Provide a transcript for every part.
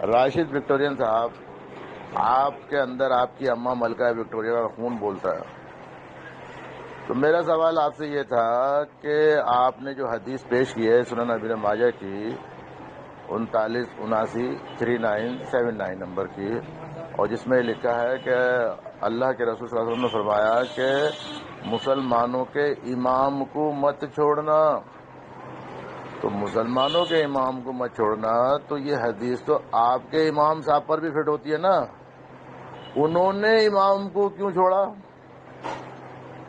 Rashid Victorian صاحب، آپ کے اندر آپ کی اماں ملکہ وکٹوریہ کا خون بولتا ہے، تو میرا سوال آپ سے یہ تھا کہ آپ نے جو حدیث پیش کی ہے سنن ابن ماجہ کی 3979 نمبر کی، اور جس میں لکھا ہے کہ اللہ کے رسول صلی اللہ علیہ وسلم نے فرمایا کہ مسلمانوں کے امام کو مت چھوڑنا، تو مسلمانوں کے امام کو مت چھوڑنا، تو یہ حدیث تو آپ کے امام صاحب پر بھی فٹ ہوتی ہے نا؟ انہوں نے امام کو کیوں چھوڑا؟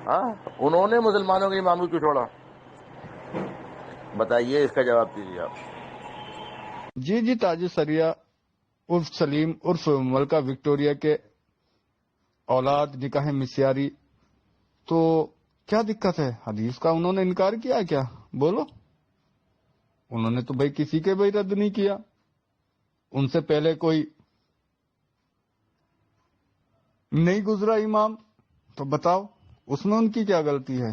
ہاں، انہوں نے مسلمانوں کے امام کو کیوں چھوڑا؟ بتائیے، اس کا جواب دیجیے آپ۔ جی تاج سریہ عرف سلیم عرف ملکہ وکٹوریہ کے اولاد نکاح مسیاری، تو کیا دقت ہے؟ حدیث کا انہوں نے انکار کیا کیا؟ بولو۔ انہوں نے تو بھائی کسی کے بھی رد نہیں کیا، ان سے پہلے کوئی نہیں گزرا امام، تو بتاؤ اس میں ان کی کیا غلطی ہے؟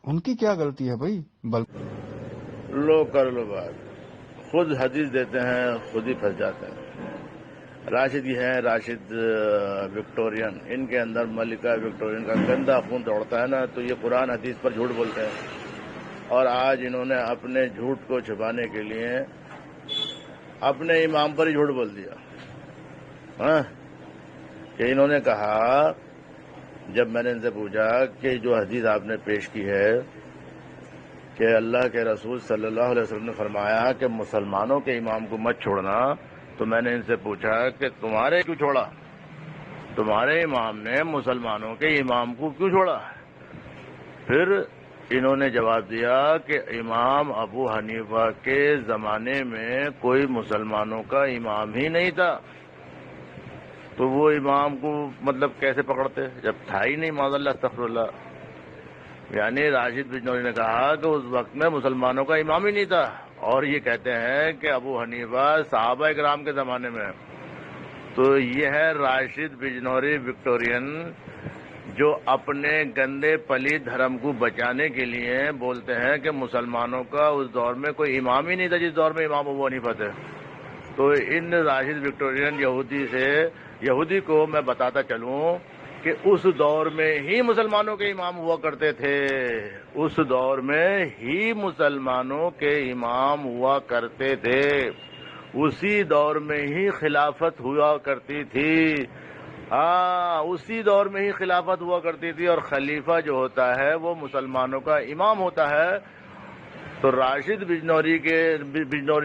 ان کی کیا غلطی ہے بھائی؟ لو کر لو بات، خود حدیث دیتے ہیں خود ہی پھنس جاتے ہیں۔ راشد یہ ہے، راشد وکٹورین، ان کے اندر ملکہ وکٹورین کا گندا خون دوڑتا ہے نا، تو یہ قرآن حدیث پر جھوٹ بولتے ہیں، اور آج انہوں نے اپنے جھوٹ کو چھپانے کے لیے اپنے امام پر ہی جھوٹ بول دیا۔ ہاں، کہ انہوں نے کہا، جب میں نے ان سے پوچھا کہ جو حدیث آپ نے پیش کی ہے کہ اللہ کے رسول صلی اللہ علیہ وسلم نے فرمایا کہ مسلمانوں کے امام کو مت چھوڑنا، تو میں نے ان سے پوچھا کہ تمہارے کیوں چھوڑا؟ تمہارے امام نے مسلمانوں کے امام کو کیوں چھوڑا؟ پھر انہوں نے جواب دیا کہ امام ابو حنیفہ کے زمانے میں کوئی مسلمانوں کا امام ہی نہیں تھا، تو وہ امام کو مطلب کیسے پکڑتے جب تھا ہی نہیں؟ معاذ اللہ، استغفر اللہ۔ یعنی راشد بجنوری نے کہا کہ اس وقت میں مسلمانوں کا امام ہی نہیں تھا، اور یہ کہتے ہیں کہ ابو حنیفہ صحابہ کرام کے زمانے میں۔ تو یہ ہے راشد بجنوری وکٹورین، جو اپنے گندے پلید دھرم کو بچانے کے لیے بولتے ہیں کہ مسلمانوں کا اس دور میں کوئی امام ہی نہیں تھا جس دور میں امام ابو حنیفہ تھے۔ تو ان راشد وکٹورین یہودی کو میں بتاتا چلوں کہ اس دور میں ہی مسلمانوں کے امام ہوا کرتے تھے، اس دور میں ہی مسلمانوں کے امام ہوا کرتے تھے، اسی دور میں ہی خلافت ہوا کرتی تھی۔ ہاں، اسی دور میں ہی خلافت ہوا کرتی تھی، اور خلیفہ جو ہوتا ہے وہ مسلمانوں کا امام ہوتا ہے۔ تو راشد بجنوری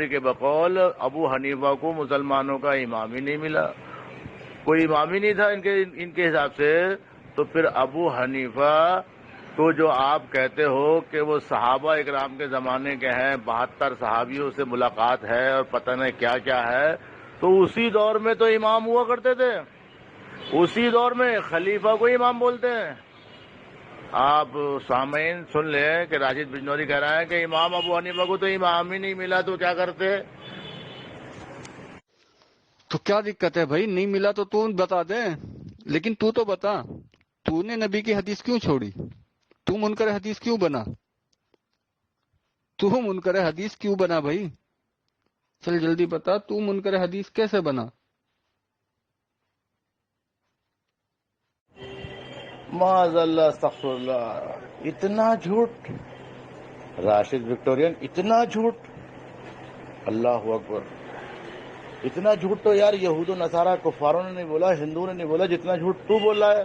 کے بقول ابو حنیفہ کو مسلمانوں کا امام ہی نہیں ملا، کوئی امام ہی نہیں تھا ان کے حساب سے۔ تو پھر ابو حنیفہ کو جو آپ کہتے ہو کہ وہ صحابہ اکرام کے زمانے کے ہیں، 72 صحابیوں سے ملاقات ہے اور پتہ نہیں کیا کیا ہے، تو اسی دور میں تو امام ہوا کرتے تھے، اسی دور میں خلیفہ کو امام بولتے ہیں۔ آپ سامعین سن لیں کہ راشد بجنوری کہہ رہا ہے کہ امام ابو حنیفہ کو تو امام ہی نہیں ملا، تو کیا کرتے؟ تو کیا دقت ہے بھائی؟ نہیں ملا تو بتا دے، لیکن تو بتا، تو نے نبی کی حدیث کیوں چھوڑی؟ تو منکر حدیث کیوں بنا؟ تو منکر حدیث کیوں بنا بھائی؟ چل جلدی بتا، تو منکر حدیث کیسے بنا؟ معاذ اللہ، استغفر اللہ، اتنا جھوٹ! راشد وکٹورین اتنا جھوٹ! اللہ اکبر! اتنا جھوٹ تو یار یہود و نصارہ کفاروں نے نہیں بولا، ہندوؤں نے نہیں بولا جتنا جھوٹ تو بول رہا ہے۔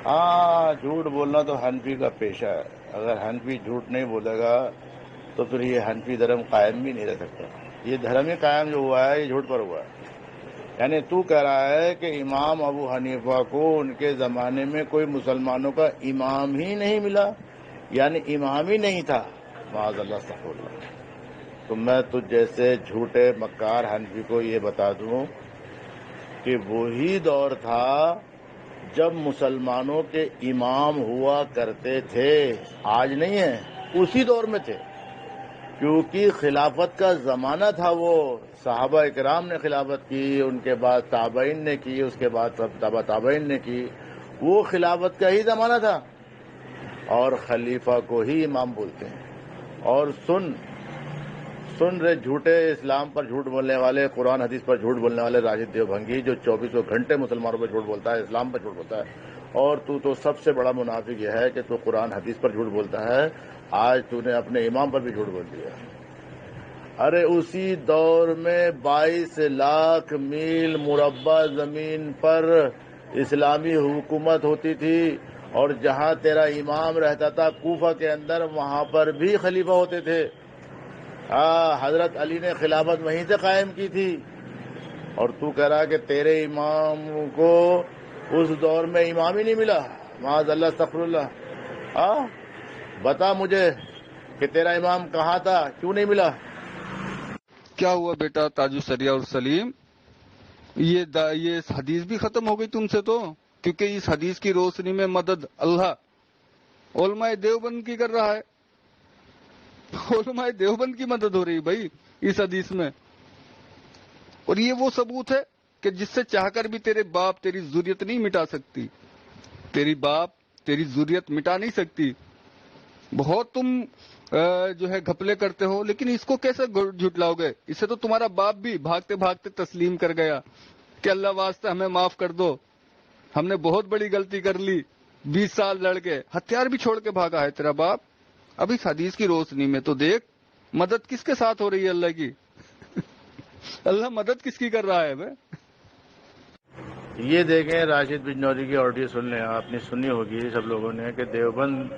ہاں، جھوٹ بولنا تو حنفی کا پیشہ ہے، اگر حنفی جھوٹ نہیں بولے گا تو پھر یہ حنفی دھرم قائم بھی نہیں رہ سکتا۔ یہ دھرم ہی قائم جو ہوا ہے یہ جھوٹ پر ہوا ہے۔ یعنی تو کہہ رہا ہے کہ امام ابو حنیفہ کو ان کے زمانے میں کوئی مسلمانوں کا امام ہی نہیں ملا، یعنی امام ہی نہیں تھا۔ معاذ اللہ، استغفر اللہ۔ تو میں تجھ جیسے جھوٹے مکار حنفی کو یہ بتا دوں کہ وہی دور تھا جب مسلمانوں کے امام ہوا کرتے تھے، آج نہیں ہے، اسی دور میں تھے، کیونکہ خلافت کا زمانہ تھا۔ وہ صحابہ اکرام نے خلافت کی، ان کے بعد تابعین نے کی، اس کے بعد تبع تابعین نے کی، وہ خلافت کا ہی زمانہ تھا، اور خلیفہ کو ہی امام بولتے ہیں۔ اور سن رہے جھوٹے اسلام پر جھوٹ بولنے والے، قرآن حدیث پر جھوٹ بولنے والے راشد دیوبندی، جو 24 گھنٹے مسلمانوں پر جھوٹ بولتا ہے، اسلام پر جھوٹ بولتا ہے. اور تو سب سے بڑا منافق یہ ہے کہ تو قرآن حدیث پر جھوٹ بولتا ہے. آج تو نے اپنے امام پر بھی جھوٹ بول دیا. ارے اسی دور میں 22 لاکھ میل مربع زمین پر اسلامی حکومت ہوتی تھی، اور جہاں تیرا امام رہتا تھا کوفہ کے اندر، وہاں پر بھی خلیفہ ہوتے تھے. حضرت علی نے خلافت وہیں سے قائم کی تھی. اور تو کہہ رہا کہ تیرے امام کو اس دور میں امام ہی نہیں ملا. معاذ اللہ، استغفر اللہ. بتا مجھے کہ تیرا امام کہاں تھا، کیوں نہیں ملا؟ کیا ہوا بیٹا تاج الشریعہ اور سلیم؟ یہ حدیث بھی ختم ہو گئی تم سے تو، کیونکہ اس حدیث کی روشنی میں مدد اللہ علماء دیوبند کی کر رہا ہے. علماء دیوبند کی مدد ہو رہی بھائی اس حدیث میں. اور یہ وہ ثبوت ہے کہ جس سے چاہ کر بھی تیرے باپ تیری ذریت نہیں مٹا سکتی. تیری باپ تیری ذریت مٹا نہیں سکتی. بہت تم جو ہے گھپلے کرتے ہو، لیکن اس کو کیسے جھٹلاؤ گے؟ اسے تو تمہارا باپ بھی بھاگتے بھاگتے تسلیم کر گیا کہ اللہ واسطہ ہمیں معاف کر دو، ہم نے بہت بڑی غلطی کر لی. 20 سال لڑ کے ہتھیار بھی چھوڑ کے بھاگا ہے تیرا باپ. اب اس حدیث کی روشنی میں تو دیکھ مدد کس کے ساتھ ہو رہی ہے اللہ کی. اللہ مدد کس کی کر رہا ہے بھائی؟ یہ دیکھیں راشد بجنوری کی آڈیو سن لیں، آپ نے سنی ہوگی سب لوگوں نے، کہ دیوبند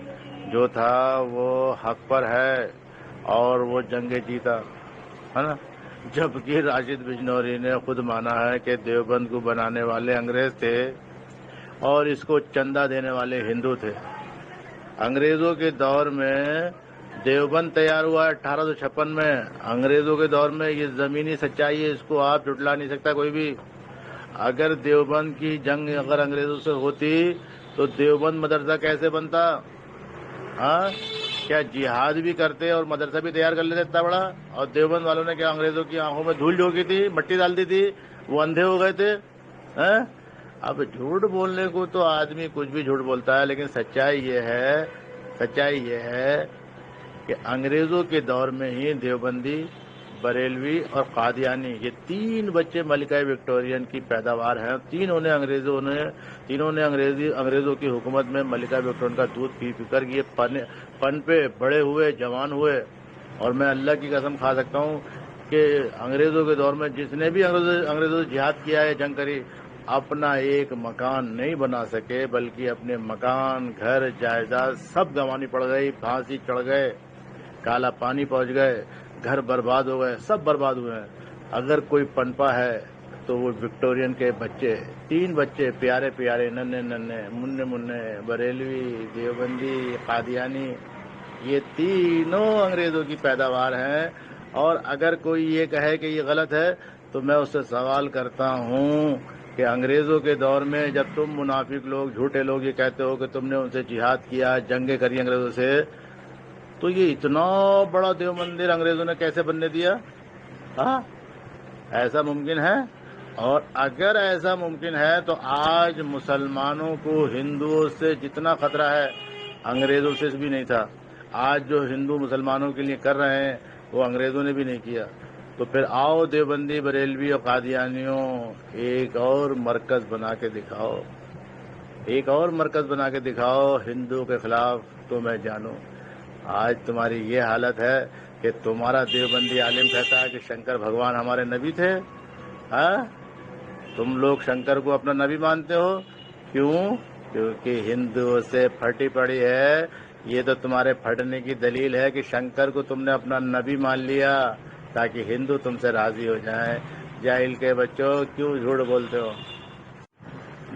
جو تھا وہ حق پر ہے اور وہ جنگ جیتا ہے نا. جبکہ راشد بجنوری نے خود مانا ہے کہ دیوبند کو بنانے والے انگریز تھے اور اس کو چندہ دینے والے ہندو تھے. انگریزوں کے دور میں دیوبند تیار ہوا ہے 1856 میں. انگریزوں کے دور میں یہ زمینی سچائی ہے، اس کو آپ جھٹلا نہیں سکتا کوئی بھی. اگر دیوبند کی جنگ اگر انگریزوں سے ہوتی تو دیوبند مدرسہ کیسے بنتا؟ کیا جہاد بھی کرتے اور مدرسہ بھی تیار کر لیتے اتنا بڑا؟ اور دیوبند والوں نے کیا انگریزوں کی آنکھوں میں دھول جھونکی تھی، مٹی ڈال دی تھی، وہ اندھے ہو گئے تھے؟ اب جھوٹ بولنے کو تو آدمی کچھ بھی جھوٹ بولتا ہے، لیکن سچائی یہ ہے کہ انگریزوں کے دور میں ہی دیوبندی، بریلوی اور قادیانی، یہ 3 بچے ملکہ وکٹورین کی پیداوار ہیں. تینوں نے انگریزوں کی حکومت میں ملکہ وکٹورین کا دودھ پی کر یہ پن پہ بڑے ہوئے، جوان ہوئے. اور میں اللہ کی قسم کھا سکتا ہوں کہ انگریزوں کے دور میں جس نے بھی انگریزوں سے جہاد کیا ہے، جنگ کری، اپنا ایک مکان نہیں بنا سکے، بلکہ اپنے مکان، گھر، جائیداد سب گنوانی پڑ گئی، پھانسی چڑھ گئے، کالا پانی پہنچ گئے، گھر برباد ہو گئے، سب برباد ہوئے ہیں. اگر کوئی پنپا ہے تو وہ وکٹورین کے بچے، 3 بچے پیارے پیارے، ننے ننے، مننے، بریلوی، دیوبندی، قادیانی، یہ تینوں انگریزوں کی پیداوار ہیں. اور اگر کوئی یہ کہے کہ یہ غلط ہے تو میں اس سے سوال کرتا ہوں کہ انگریزوں کے دور میں جب تم منافق لوگ، جھوٹے لوگ یہ کہتے ہو کہ تم نے ان سے جہاد کیا، جنگیں کری انگریزوں سے، تو یہ اتنا بڑا دیو مندر انگریزوں نے کیسے بننے دیا؟ ایسا ممکن ہے؟ اور اگر ایسا ممکن ہے تو آج مسلمانوں کو ہندوؤں سے جتنا خطرہ ہے انگریزوں سے بھی نہیں تھا. آج جو ہندو مسلمانوں کے لیے کر رہے ہیں وہ انگریزوں نے بھی نہیں کیا. تو پھر آؤ دیوبندی، بریلوی اور قادیانیوں، ایک اور مرکز بنا کے دکھاؤ ہندو کے خلاف تو میں جانوں. آج تمہاری یہ حالت ہے کہ تمہارا دیوبندی عالم کہتا ہے کہ شنکر بھگوان ہمارے نبی تھے. تم لوگ شنکر کو اپنا نبی مانتے ہو، کیوں؟ کیونکہ ہندوؤں سے پھٹی پڑی ہے. یہ تو تمہارے پھٹنے کی دلیل ہے کہ شنکر کو تم نے اپنا نبی مان لیا تاکہ ہندو تم سے راضی ہو جائیں. جاہل کے بچوں، کیوں جھوٹ بولتے ہو؟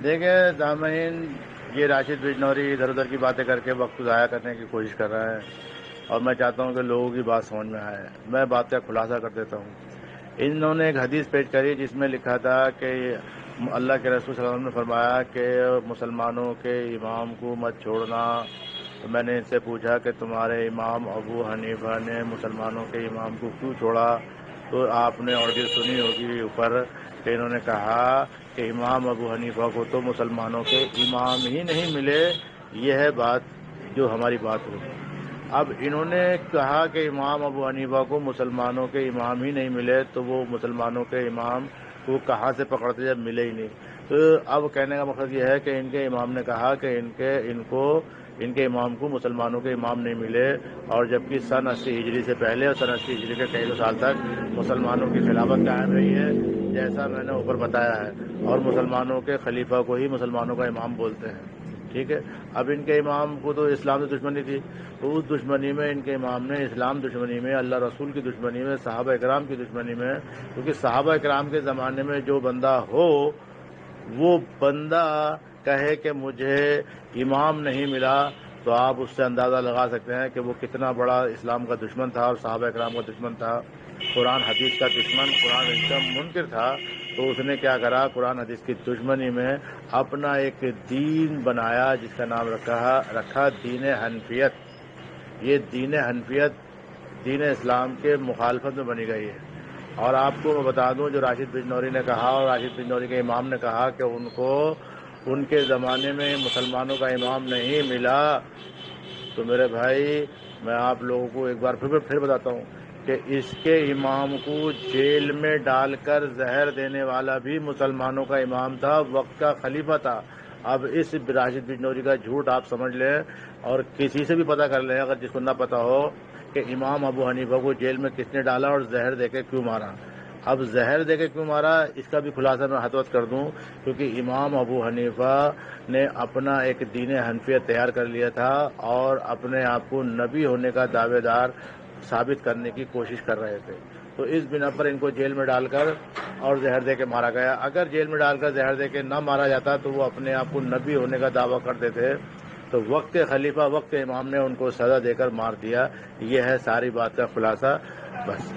دیکھیں سامعین، یہ راشد بجنوری ادھر ادھر کی باتیں کر کے وقت ضائع کرنے کی کوشش کر رہا ہے، اور میں چاہتا ہوں کہ لوگوں کی بات سمجھ میں آئے. میں بات کا خلاصہ کر دیتا ہوں. انہوں نے ایک حدیث پیش کری جس میں لکھا تھا کہ اللہ کے رسول صلی اللہ علیہ وسلم نے فرمایا کہ مسلمانوں کے امام کو مت چھوڑنا. تو میں نے ان سے پوچھا کہ تمہارے امام ابو حنیفہ نے مسلمانوں کے امام کو کیوں چھوڑا؟ تو آپ نے آڈیو سنی ہوگی اوپر کہ انہوں نے کہا کہ امام ابو حنیفہ کو تو مسلمانوں کے امام ہی نہیں ملے. یہ ہے بات جو ہماری بات ہوگی. اب انہوں نے کہا کہ امام ابو حنیفہ کو مسلمانوں کے امام ہی نہیں ملے تو وہ مسلمانوں کے امام کو کہاں سے پکڑتے جب ملے ہی نہیں. تو اب کہنے کا مقصد یہ ہے کہ ان کے امام نے کہا کہ ان کے امام کو مسلمانوں کے امام نہیں ملے، اور جبکہ سن 80 ہجری سے پہلے اور سن 80 ہجری کے کئی سال تک مسلمانوں کی خلافت قائم رہی ہے، جیسا میں نے اوپر بتایا ہے، اور مسلمانوں کے خلیفہ کو ہی مسلمانوں کا امام بولتے ہیں. ٹھیک ہے. اب ان کے امام کو تو اسلام سے دشمنی تھی، تو اس دشمنی میں ان کے امام نے اسلام دشمنی میں، اللہ رسول کی دشمنی میں، صحابہ اکرام کی دشمنی میں، کیونکہ صحابہ اکرام کے زمانے میں جو بندہ ہو وہ بندہ کہے کہ مجھے امام نہیں ملا، تو آپ اس سے اندازہ لگا سکتے ہیں کہ وہ کتنا بڑا اسلام کا دشمن تھا اور صحابہ اکرام کا دشمن تھا، قرآن حدیث کا دشمن، قرآن حدیث کا منکر تھا. تو اس نے کیا کرا، قرآن حدیث کی دشمنی میں اپنا ایک دین بنایا جس کا نام رکھا دین حنفیت. یہ دین حنفیت دین اسلام کے مخالفت میں بنی گئی ہے. اور آپ کو میں بتا دوں، جو راشد بجنوری نے کہا اور راشد بجنوری کے امام نے کہا کہ ان کو ان کے زمانے میں مسلمانوں کا امام نہیں ملا، تو میرے بھائی میں آپ لوگوں کو ایک بار پھر بتاتا ہوں کہ اس کے امام کو جیل میں ڈال کر زہر دینے والا بھی مسلمانوں کا امام تھا، وقت کا خلیفہ تھا. اب اس راشد بجنوری کا جھوٹ آپ سمجھ لیں اور کسی سے بھی پتہ کر لیں، اگر جس کو نہ پتہ ہو کہ امام ابو حنیفہ کو جیل میں کس نے ڈالا اور زہر دے کے کیوں مارا. اب زہر دے کے کیوں مارا اس کا بھی خلاصہ میں ہتوت کر دوں، کیونکہ امام ابو حنیفہ نے اپنا ایک دین حنفیت تیار کر لیا تھا اور اپنے آپ کو نبی ہونے کا دعوے دار ثابت کرنے کی کوشش کر رہے تھے. تو اس بنا پر ان کو جیل میں ڈال کر اور زہر دے کے مارا گیا. اگر جیل میں ڈال کر زہر دے کے نہ مارا جاتا تو وہ اپنے آپ کو نبی ہونے کا دعویٰ کرتے تھے. تو وقت کے خلیفہ، وقت کے امام نے ان کو سزا دے کر مار دیا. یہ ہے ساری بات کا خلاصہ. بس.